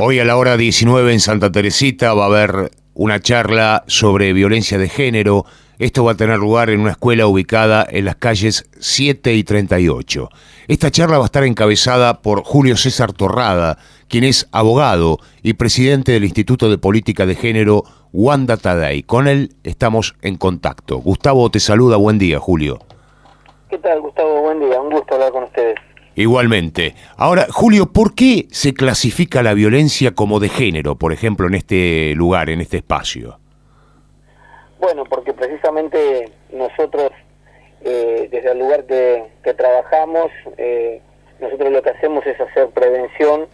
Hoy a la hora 19 en Santa Teresita va a haber una charla sobre violencia de género. Esto va a tener lugar en una escuela ubicada en las calles 7 y 38. Esta charla va a estar encabezada por Julio César Torrada, quien es abogado y presidente del Instituto de Política de Género Wanda Tadei. Con él estamos en contacto. Gustavo te saluda, buen día, Julio. ¿Qué tal, Gustavo? Buen día, un gusto hablar con ustedes. Igualmente. Ahora, Julio, ¿por qué se clasifica la violencia como de género, por ejemplo, en este lugar, en este espacio? Bueno, porque precisamente nosotros, desde el lugar que trabajamos, nosotros lo que hacemos es hacer prevención,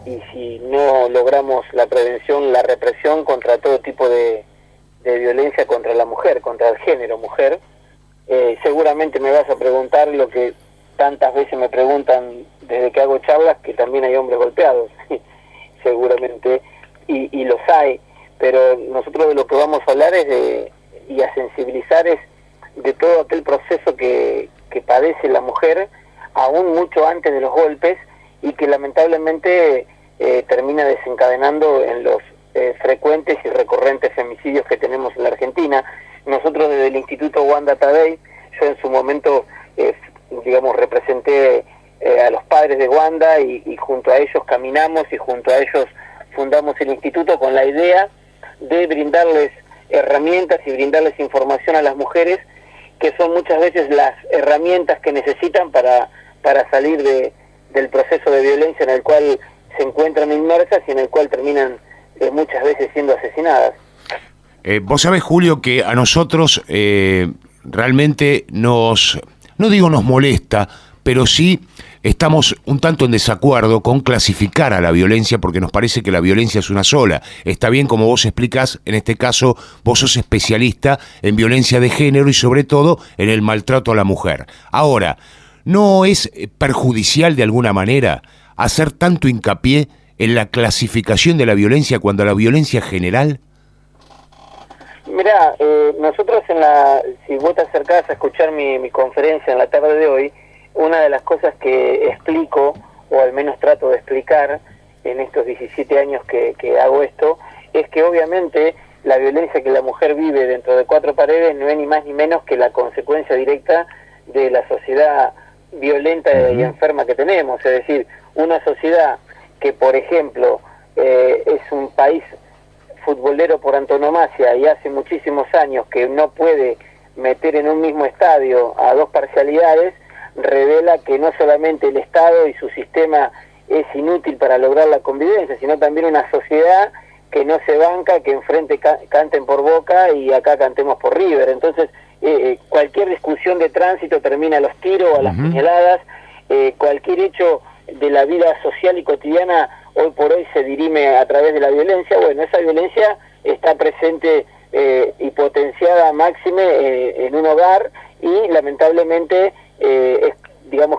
y si no logramos la prevención, la represión contra todo tipo de violencia contra la mujer, contra el género mujer. Seguramente me vas a preguntar lo que tantas veces me preguntan desde que hago charlas, que también hay hombres golpeados, seguramente, y los hay, pero nosotros de lo que vamos a hablar es y a sensibilizar es de todo aquel proceso que padece la mujer, aún mucho antes de los golpes, y que lamentablemente termina desencadenando en los frecuentes y recurrentes femicidios que tenemos en la Argentina. Nosotros desde el Instituto Wanda Tadei, yo en su momento representé a los padres de Wanda y junto a ellos caminamos y junto a ellos fundamos el instituto con la idea de brindarles herramientas y brindarles información a las mujeres, que son muchas veces las herramientas que necesitan para salir del proceso de violencia en el cual se encuentran inmersas y en el cual terminan muchas veces siendo asesinadas. Vos sabés, Julio, que a nosotros realmente no digo nos molesta, pero sí estamos un tanto en desacuerdo con clasificar a la violencia, porque nos parece que la violencia es una sola. Está bien, como vos explicás, en este caso vos sos especialista en violencia de género y sobre todo en el maltrato a la mujer. Ahora, ¿no es perjudicial de alguna manera hacer tanto hincapié en la clasificación de la violencia cuando la violencia es general? Mirá, nosotros si vos te acercás a escuchar mi conferencia en la tarde de hoy, una de las cosas que explico, o al menos trato de explicar en estos 17 años que hago esto, es que obviamente la violencia que la mujer vive dentro de cuatro paredes no es ni más ni menos que la consecuencia directa de la sociedad violenta y enferma que tenemos. Es decir, una sociedad que, por ejemplo, es un país futbolero por antonomasia y hace muchísimos años que no puede meter en un mismo estadio a dos parcialidades, revela que no solamente el Estado y su sistema es inútil para lograr la convivencia, sino también una sociedad que no se banca, que enfrente canten por Boca y acá cantemos por River. Entonces, cualquier discusión de tránsito termina a los tiros o a las puñaladas, cualquier hecho de la vida social y cotidiana hoy por hoy se dirime a través de la violencia. Bueno, esa violencia está presente y potenciada máxime en un hogar, y lamentablemente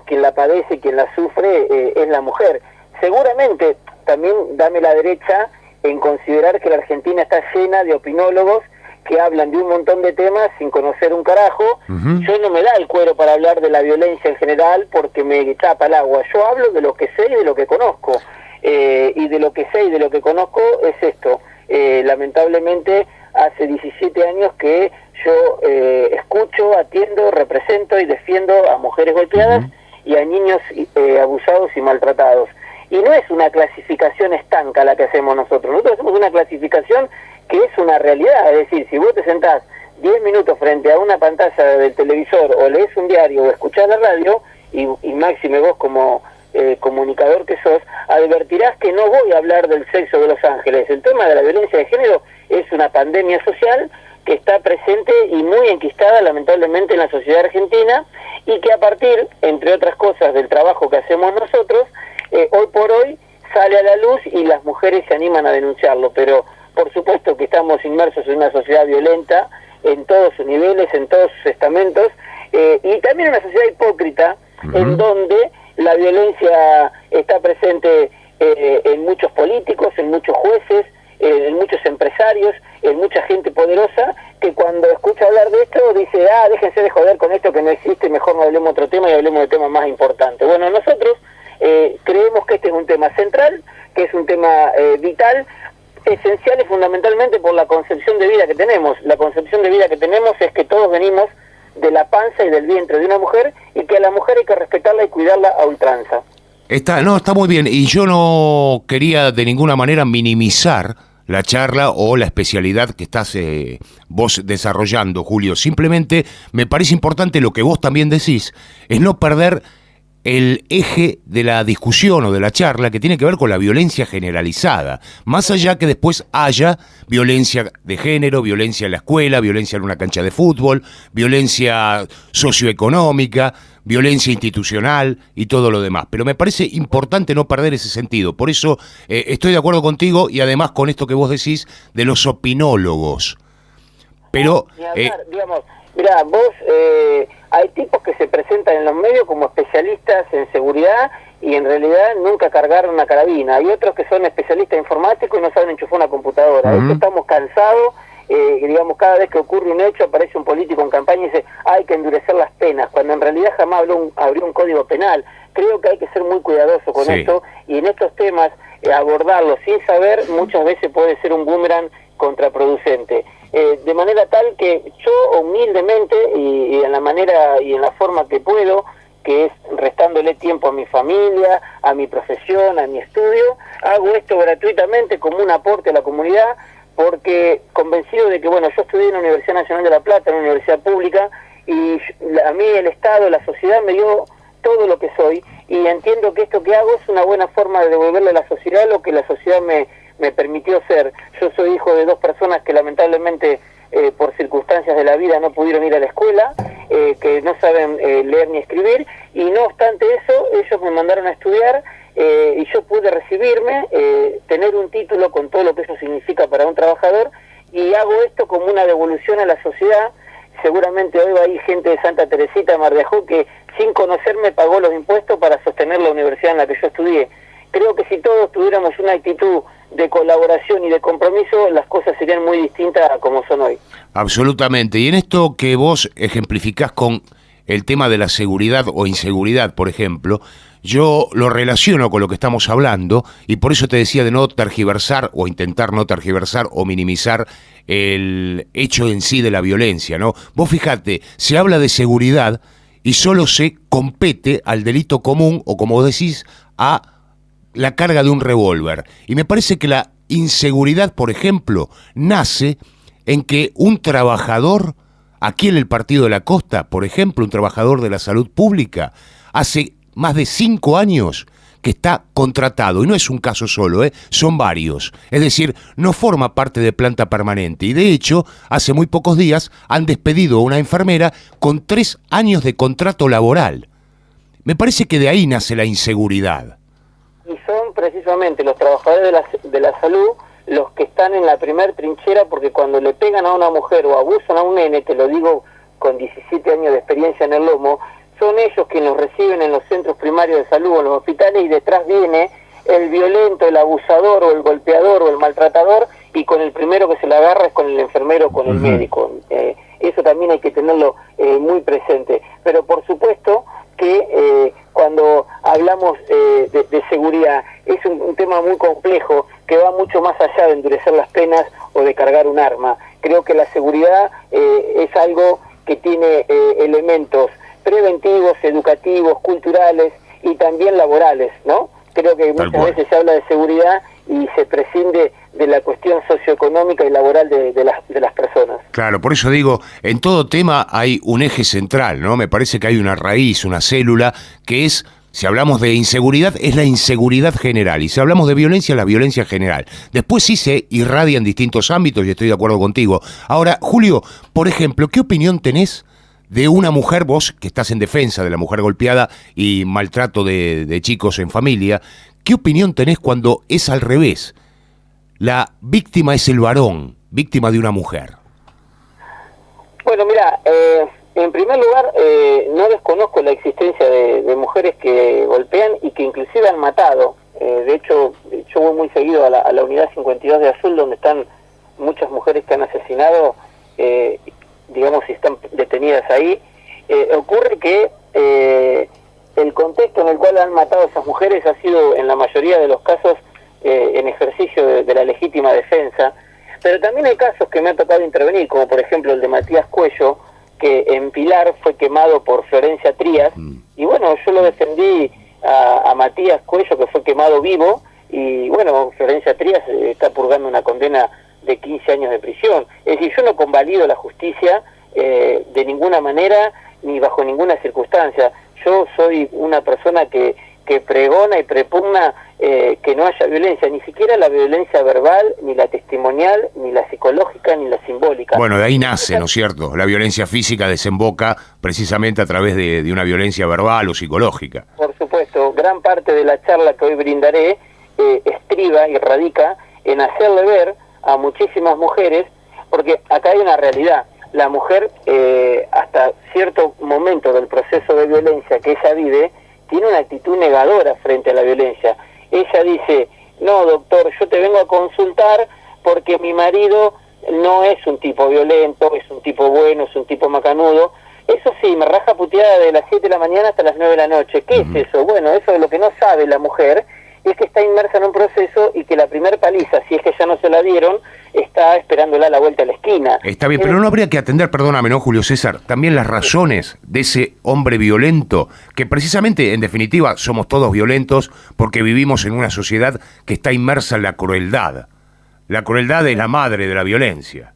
quien la padece, quien la sufre es la mujer. Seguramente también dame la derecha en considerar que la Argentina está llena de opinólogos que hablan de un montón de temas sin conocer un carajo. Yo no me da el cuero para hablar de la violencia en general porque me tapa el agua. Yo hablo de lo que sé y de lo que conozco. Y de lo que sé y de lo que conozco es esto. Lamentablemente hace 17 años que yo escucho, atiendo, represento y defiendo a mujeres golpeadas y a niños abusados y maltratados. Y no es una clasificación estanca la que hacemos nosotros. Nosotros hacemos una clasificación que es una realidad. Es decir, si vos te sentás 10 minutos frente a una pantalla del televisor o lees un diario o escuchás la radio, y máxime vos como comunicador que sos, advertirás que no voy a hablar del sexo de los ángeles. El tema de la violencia de género es una pandemia social que está presente y muy enquistada lamentablemente en la sociedad argentina, y que a partir, entre otras cosas, del trabajo que hacemos nosotros, hoy por hoy sale a la luz y las mujeres se animan a denunciarlo. Pero por supuesto que estamos inmersos en una sociedad violenta en todos sus niveles, en todos sus estamentos, y también una sociedad hipócrita en donde la violencia está presente en muchos políticos, en muchos jueces, en muchos empresarios, en mucha gente poderosa, que cuando escucha hablar de esto dice, déjense de joder con esto que no existe, mejor no hablemos de otro tema y hablemos de temas más importantes. Bueno, nosotros creemos que este es un tema central, que que es un tema vital, esencial y fundamentalmente por la concepción de vida que tenemos. La concepción de vida que tenemos es que todos venimos de la panza y del vientre de una mujer, y que a la mujer hay que respetarla y cuidarla a ultranza. Está muy bien, y yo no quería de ninguna manera minimizar la charla o la especialidad que estás vos desarrollando, Julio. Simplemente me parece importante lo que vos también decís, es no perder el eje de la discusión o de la charla, que tiene que ver con la violencia generalizada, más allá que después haya violencia de género, violencia en la escuela, violencia en una cancha de fútbol, violencia socioeconómica, violencia institucional y todo lo demás. Pero me parece importante no perder ese sentido. Por eso estoy de acuerdo contigo, y además con esto que vos decís de los opinólogos. Pero digamos, mira, vos hay tipos que se presentan en los medios como especialistas en seguridad y en realidad nunca cargaron una carabina. Hay otros que son especialistas informáticos y no saben enchufar una computadora. Esto estamos cansados. Digamos, cada vez que ocurre un hecho aparece un político en campaña y dice hay que endurecer las penas, cuando en realidad jamás abrió un código penal. Creo que hay que ser muy cuidadoso con esto, y en estos temas abordarlo sin saber muchas veces puede ser un boomerang contraproducente. De manera tal que yo humildemente y en la manera y en la forma que puedo, que es restándole tiempo a mi familia, a mi profesión, a mi estudio, hago esto gratuitamente como un aporte a la comunidad, porque convencido de que, bueno, yo estudié en la Universidad Nacional de La Plata, en una universidad pública, y a mí el Estado, la sociedad me dio todo lo que soy, y entiendo que esto que hago es una buena forma de devolverle a la sociedad lo que la sociedad me permitió ser. Yo soy hijo de dos personas que lamentablemente por circunstancias de la vida no pudieron ir a la escuela, que no saben leer ni escribir, y no obstante eso, ellos me mandaron a estudiar, y yo pude recibirme, tener un título con todo lo que eso significa para un trabajador, y hago esto como una devolución a la sociedad. Seguramente hoy hay gente de Santa Teresita, Mar de Ajó, que sin conocerme pagó los impuestos para sostener la universidad en la que yo estudié. Creo que si todos tuviéramos una actitud de colaboración y de compromiso, las cosas serían muy distintas a como son hoy. Absolutamente. Y en esto que vos ejemplificás con el tema de la seguridad o inseguridad, por ejemplo, yo lo relaciono con lo que estamos hablando, y por eso te decía de no tergiversar o intentar no tergiversar o minimizar el hecho en sí de la violencia, ¿no? Vos fijate, se habla de seguridad y solo se compete al delito común, o como vos decís, a la carga de un revólver. Y me parece que la inseguridad, por ejemplo, nace en que un trabajador, aquí en el Partido de la Costa, por ejemplo, un trabajador de la salud pública, hace más de 5 años que está contratado, y no es un caso solo, son varios. Es decir, no forma parte de planta permanente, y de hecho, hace muy pocos días han despedido a una enfermera con 3 años de contrato laboral. Me parece que de ahí nace la inseguridad. Y son precisamente los trabajadores de la salud los que están en la primer trinchera, porque cuando le pegan a una mujer o abusan a un nene, te lo digo con 17 años de experiencia en el lomo, son ellos quienes los reciben en los centros primarios de salud o en los hospitales, y detrás viene el violento, el abusador o el golpeador o el maltratador, y con el primero que se le agarra es con el enfermero o con el médico. Eso también hay que tenerlo muy presente. Pero por supuesto que cuando hablamos de seguridad es un tema muy complejo, que va mucho más allá de endurecer las penas o de cargar un arma. Creo que la seguridad es algo que tiene elementos preventivos, educativos, culturales y también laborales, ¿no? Creo que muchas veces se habla de seguridad y se prescinde de la cuestión socioeconómica y laboral de las personas. Claro, por eso digo, en todo tema hay un eje central, ¿no? Me parece que hay una raíz, una célula, que es, si hablamos de inseguridad, es la inseguridad general, y si hablamos de violencia, la violencia general. Después sí se irradia en distintos ámbitos, y estoy de acuerdo contigo. Ahora, Julio, por ejemplo, ¿qué opinión tenés de una mujer, vos que estás en defensa de la mujer golpeada y maltrato de chicos en familia, qué opinión tenés cuando es al revés? La víctima es el varón, víctima de una mujer. Bueno, mira, en primer lugar, no desconozco la existencia de mujeres que golpean y que inclusive han matado. De hecho, yo voy muy seguido a la unidad 52 de Azul, donde están muchas mujeres que han asesinado, digamos, si están detenidas ahí. Ocurre que el contexto en el cual han matado a esas mujeres ha sido, en la mayoría de los casos, legítima defensa, pero también hay casos que me ha tocado intervenir, como por ejemplo el de Matías Cuello, que en Pilar fue quemado por Florencia Trías, y bueno, yo lo defendí a Matías Cuello, que fue quemado vivo, y bueno, Florencia Trías está purgando una condena de 15 años de prisión. Es decir, yo no convalido la justicia de ninguna manera, ni bajo ninguna circunstancia. Yo soy una persona que pregona y prepugna que no haya violencia, ni siquiera la violencia verbal, ni la testimonial, ni la psicológica, ni la simbólica. Bueno, de ahí nace, ¿no es cierto? La violencia física desemboca precisamente a través de una violencia verbal o psicológica. Por supuesto, gran parte de la charla que hoy brindaré estriba y radica en hacerle ver a muchísimas mujeres, porque acá hay una realidad. La mujer, hasta cierto momento del proceso de violencia que ella vive, tiene una actitud negadora frente a la violencia. Ella dice, no doctor, yo te vengo a consultar porque mi marido no es un tipo violento, es un tipo bueno, es un tipo macanudo. Eso sí, me raja puteada de las 7 de la mañana hasta las 9 de la noche. ¿Qué es eso? Bueno, eso es lo que no sabe la mujer, es que está inmersa en un proceso y que la primer paliza, si es que ya no se la dieron, está esperándola a la vuelta a la esquina. Está bien, pero no habría que atender, perdóname, ¿no, Julio César? También las razones de ese hombre violento, que precisamente, en definitiva, somos todos violentos porque vivimos en una sociedad que está inmersa en la crueldad. La crueldad es la madre de la violencia.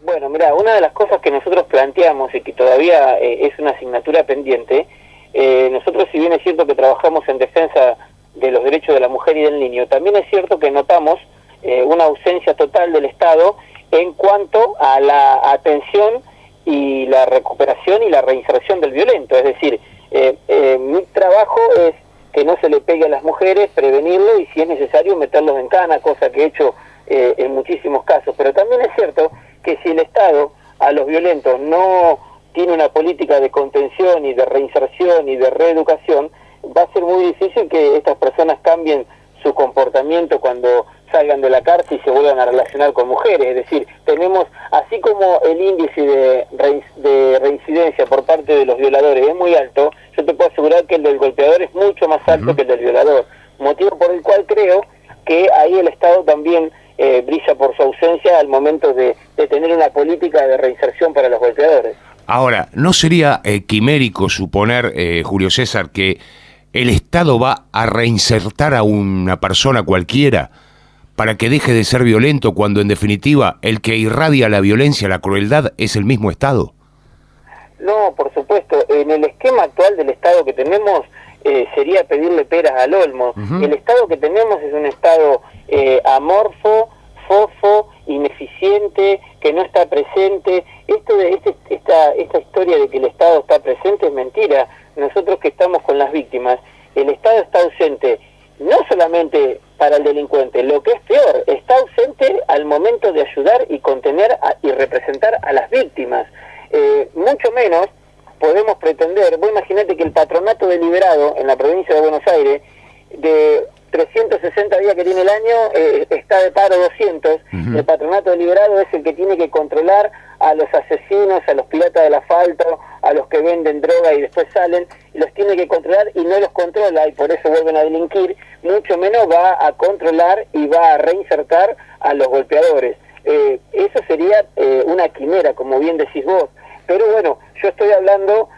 Bueno, mira, una de las cosas que nosotros planteamos y que todavía es una asignatura pendiente, nosotros, si bien es cierto que trabajamos en defensa de los derechos de la mujer y del niño, también es cierto que notamos una ausencia total del Estado en cuanto a la atención y la recuperación y la reinserción del violento. Es decir, mi trabajo es que no se le pegue a las mujeres, prevenirlo y si es necesario meterlos en cana, cosa que he hecho en muchísimos casos. Pero también es cierto que si el Estado a los violentos no tiene una política de contención y de reinserción y de reeducación, va a ser muy difícil que estas personas cambien su comportamiento cuando salgan de la cárcel y se vuelvan a relacionar con mujeres. Es decir, tenemos, así como el índice de reincidencia por parte de los violadores es muy alto, yo te puedo asegurar que el del golpeador es mucho más alto que el del violador, motivo por el cual creo que ahí el Estado también brilla por su ausencia al momento de tener una política de reinserción para los golpeadores. Ahora, ¿no sería quimérico suponer, Julio César, que el Estado va a reinsertar a una persona cualquiera para que deje de ser violento cuando en definitiva el que irradia la violencia, la crueldad, es el mismo Estado? No, por supuesto. En el esquema actual del Estado que tenemos sería pedirle peras al olmo. El Estado que tenemos es un Estado amorfo, fofo, ineficiente, que no está presente. Esta historia de que el Estado está presente es mentira. Nosotros que estamos con las víctimas, el Estado está ausente no solamente para el delincuente, lo que es peor, está ausente al momento de ayudar y contener y representar a las víctimas. Mucho menos podemos pretender, vos imaginate que el patronato deliberado en la provincia de Buenos Aires, de 360 días que tiene el año, está de paro 200, el patronato deliberado es el que tiene que controlar a los asesinos, a los piratas del asfalto, a los que venden droga y después salen, los tiene que controlar y no los controla y por eso vuelven a delinquir, mucho menos va a controlar y va a reinsertar a los golpeadores. Eso sería una quimera, como bien decís vos, pero bueno, yo estoy hablando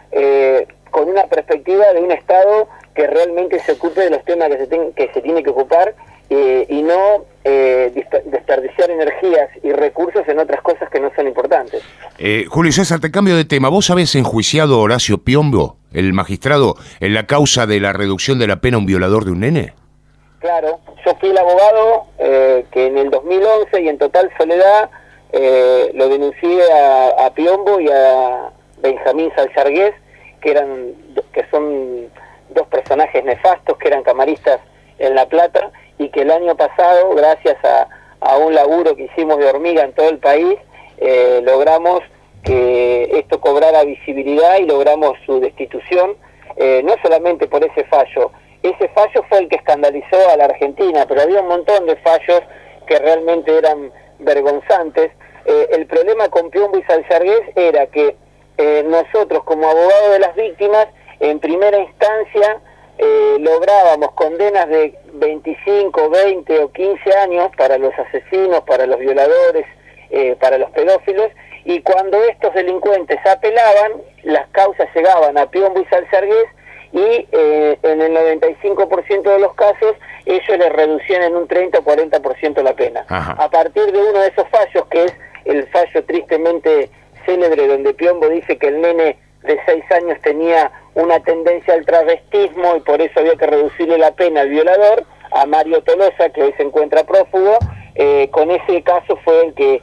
con una perspectiva de un Estado que realmente se ocupe de los temas que se tiene que ocupar y no desperdiciar energías y recursos en otras cosas que no son importantes. Julio César, te cambio de tema. ¿Vos habés enjuiciado a Horacio Piombo, el magistrado, en la causa de la reducción de la pena a un violador de un nene? Claro, yo fui el abogado que en el 2011 y en total soledad lo denuncié a Piombo y a Benjamín Salchargués, que son dos personajes nefastos que eran camaristas en La Plata y que el año pasado, gracias a un laburo que hicimos de hormiga en todo el país, logramos que esto cobrara visibilidad y logramos su destitución, no solamente por ese fallo fue el que escandalizó a la Argentina, pero había un montón de fallos que realmente eran vergonzantes. El problema con Piombo y Salchargués era que nosotros como abogados de las víctimas, en primera instancia lográbamos condenas de 25, 20 o 15 años para los asesinos, para los violadores, para los pedófilos, y cuando estos delincuentes apelaban, las causas llegaban a Piombo y Salsargués, y en el 95% de los casos ellos le reducían en un 30 o 40% la pena. Ajá. A partir de uno de esos fallos, que es el fallo tristemente célebre donde Piombo dice que el nene de 6 años tenía una tendencia al travestismo y por eso había que reducirle la pena al violador, a Mario Tolosa, que hoy se encuentra prófugo, con ese caso fue el que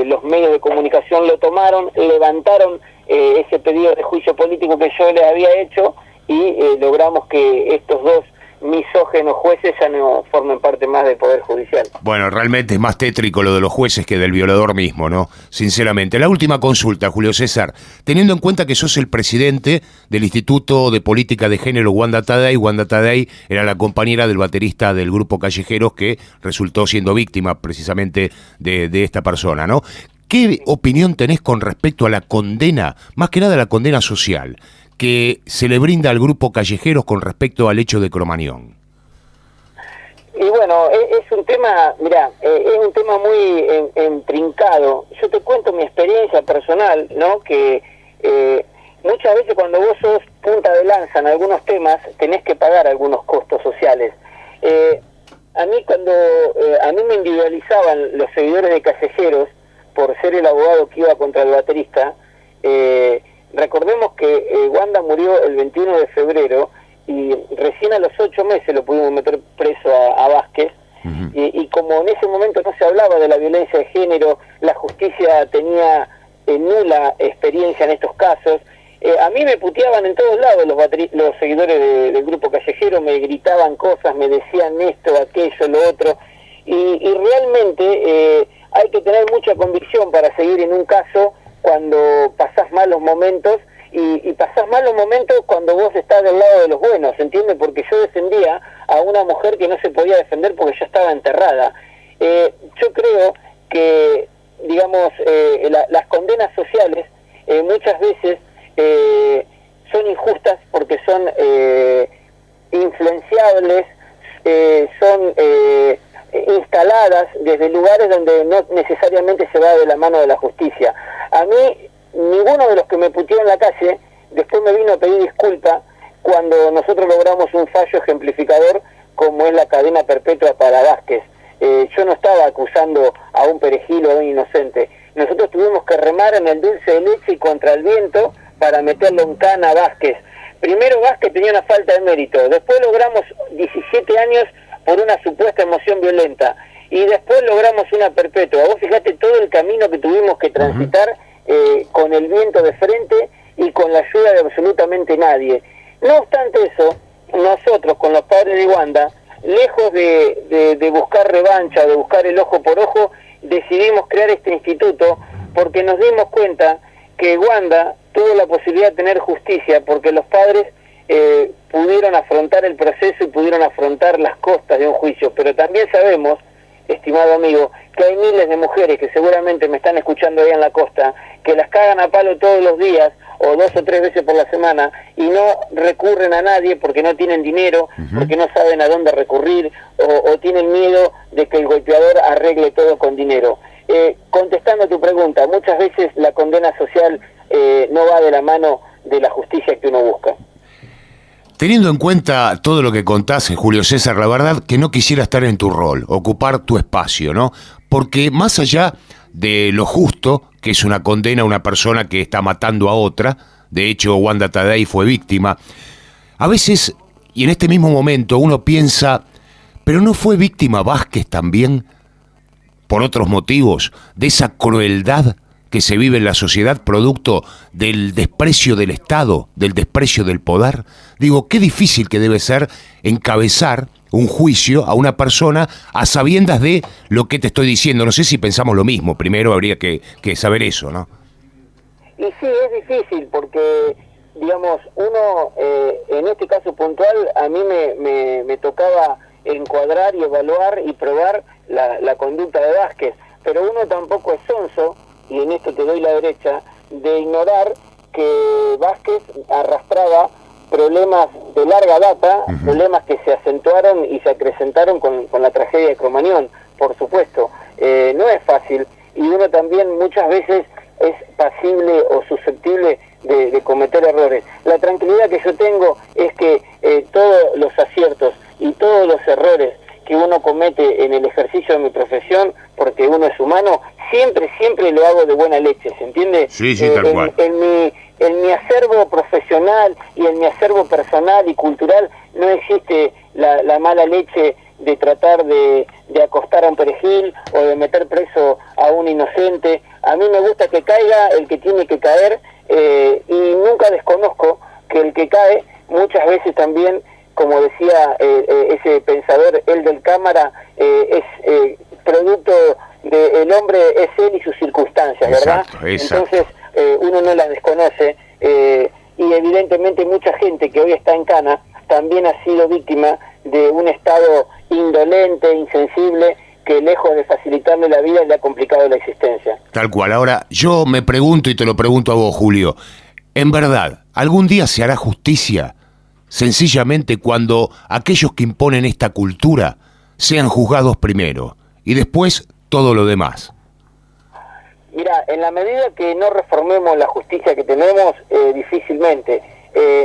los medios de comunicación lo tomaron, levantaron ese pedido de juicio político que yo les había hecho, y logramos que estos dos misógenos jueces ya no formen parte más del Poder Judicial. Bueno, realmente es más tétrico lo de los jueces que del violador mismo, ¿no? Sinceramente. La última consulta, Julio César. Teniendo en cuenta que sos el presidente del Instituto de Política de Género Wanda Taddei era la compañera del baterista del grupo Callejeros que resultó siendo víctima precisamente de esta persona, ¿no? ¿Qué opinión tenés con respecto a la condena, más que nada la condena social, que se le brinda al grupo Callejeros con respecto al hecho de Cromañón? Y bueno, es un tema, mirá, es un tema muy intrincado. Yo te cuento mi experiencia personal, ¿no? Que muchas veces cuando vos sos punta de lanza en algunos temas, tenés que pagar algunos costos sociales. A mí cuando a mí me individualizaban los seguidores de Callejeros por ser el abogado que iba contra el baterista, recordemos que Wanda murió el 21 de febrero y recién a los 8 meses lo pudimos meter preso a Vázquez. Uh-huh. Y como en ese momento no se hablaba de la violencia de género, la justicia tenía nula experiencia en estos casos, a mí me puteaban en todos lados los seguidores del grupo Callejero, me gritaban cosas, me decían esto, aquello, lo otro, y realmente hay que tener mucha convicción para seguir en un caso cuando pasás malos momentos, y pasás malos momentos cuando vos estás del lado de los buenos, ¿entiendes? Porque yo defendía a una mujer que no se podía defender porque ya estaba enterrada. Yo creo que, digamos, las condenas sociales muchas veces son injustas porque son influenciables, son instaladas desde lugares donde no necesariamente se va de la mano de la justicia. A mí, ninguno de los que me puteó en la calle después me vino a pedir disculpa cuando nosotros logramos un fallo ejemplificador como es la cadena perpetua para Vázquez. Yo no estaba acusando a un perejil o a un inocente. Nosotros tuvimos que remar en el dulce de leche y contra el viento para meterlo en cana a Vázquez. Primero Vázquez tenía una falta de mérito, después logramos 17 años por una supuesta emoción violenta, y después logramos una perpetua. Vos fijate todo el camino que tuvimos que transitar con el viento de frente y con la ayuda de absolutamente nadie. No obstante eso, nosotros con los padres de Wanda, lejos de buscar revancha, de buscar el ojo por ojo, decidimos crear este instituto porque nos dimos cuenta que Wanda tuvo la posibilidad de tener justicia porque los padres pudieron afrontar el proceso y pudieron afrontar las costas de un juicio, pero también sabemos, estimado amigo, que hay miles de mujeres que seguramente me están escuchando ahí en la costa, que las cagan a palo todos los días o 2 o 3 veces por la semana y no recurren a nadie porque no tienen dinero, uh-huh, porque no saben a dónde recurrir o tienen miedo de que el golpeador arregle todo con dinero. Contestando a tu pregunta, muchas veces la condena social no va de la mano de la justicia que uno busca. Teniendo en cuenta todo lo que contás, Julio César, la verdad que no quisiera estar en tu rol, ocupar tu espacio, ¿no? Porque más allá de lo justo, que es una condena a una persona que está matando a otra, de hecho Wanda Taddei fue víctima, a veces, y en este mismo momento, uno piensa, ¿pero no fue víctima Vázquez también, por otros motivos, de esa crueldad que se vive en la sociedad producto del desprecio del Estado, del desprecio del poder? Digo, qué difícil que debe ser encabezar un juicio a una persona a sabiendas de lo que te estoy diciendo. No sé si pensamos lo mismo, primero habría que saber eso, ¿no? Y sí, es difícil porque, digamos, uno, en este caso puntual, a mí me tocaba encuadrar y evaluar y probar la conducta de Vázquez, pero uno tampoco es sonso, y en esto te doy la derecha, de ignorar que Vázquez arrastraba problemas de larga data, problemas que se acentuaron y se acrecentaron con la tragedia de Cromañón, por supuesto. No es fácil, y uno también muchas veces es pasible o susceptible de cometer errores. La tranquilidad que yo tengo es que todos los aciertos y todos los errores que uno comete en el ejercicio de mi profesión, porque uno es humano, siempre lo hago de buena leche, ¿se entiende? Sí, tal cual. En mi acervo profesional y en mi acervo personal y cultural no existe la mala leche de tratar de acostar a un perejil o de meter preso a un inocente. A mí me gusta que caiga el que tiene que caer, y nunca desconozco que el que cae muchas veces también, como decía ese pensador, el del cámara, es producto del hombre, es él y sus circunstancias, ¿verdad? Exacto. Entonces uno no las desconoce, y evidentemente mucha gente que hoy está en cana también ha sido víctima de un estado indolente, insensible, que lejos de facilitarle la vida le ha complicado la existencia. Tal cual. Ahora, yo me pregunto, y te lo pregunto a vos, Julio, ¿en verdad algún día se hará justicia sencillamente cuando aquellos que imponen esta cultura sean juzgados primero y después todo lo demás? Mira, en la medida que no reformemos la justicia que tenemos, difícilmente.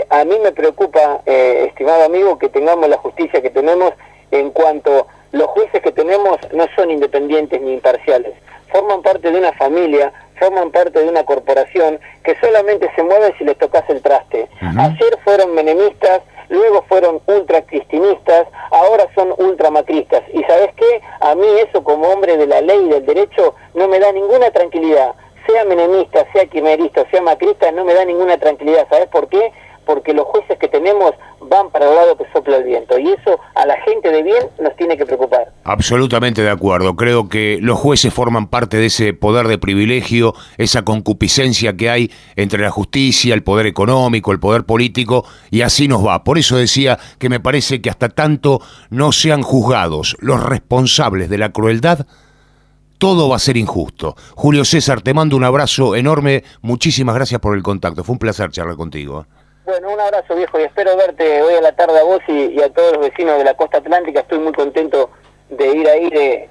A mí me preocupa, estimado amigo, que tengamos la justicia que tenemos en cuanto los jueces que tenemos no son independientes ni imparciales. Forman parte de una familia, forman parte de una corporación que solamente se mueve si les tocas el traste. Ayer fueron menemistas, luego fueron ultracristinistas, ahora son ultramacristas. ¿Y sabes qué? A mí eso, como hombre de la ley y del derecho, no me da ninguna tranquilidad. Sea menemista, sea quimerista, sea macrista, no me da ninguna tranquilidad. ¿Sabes por qué? Porque los jueces que tenemos van para el lado que sopla el viento, y eso a la gente de bien nos tiene que preocupar. Absolutamente de acuerdo. Creo que los jueces forman parte de ese poder de privilegio, esa concupiscencia que hay entre la justicia, el poder económico, el poder político, y así nos va. Por eso decía que me parece que hasta tanto no sean juzgados los responsables de la crueldad, todo va a ser injusto. Julio César, te mando un abrazo enorme, muchísimas gracias por el contacto, fue un placer charlar contigo. Bueno, un abrazo, viejo, y espero verte hoy a la tarde a vos y a todos los vecinos de la costa atlántica. Estoy muy contento de ir ahí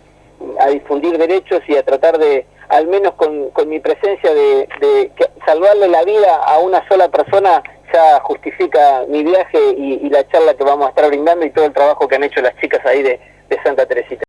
a difundir derechos y a tratar de, al menos con mi presencia, de salvarle la vida a una sola persona. Ya justifica mi viaje y la charla que vamos a estar brindando y todo el trabajo que han hecho las chicas ahí de Santa Teresita.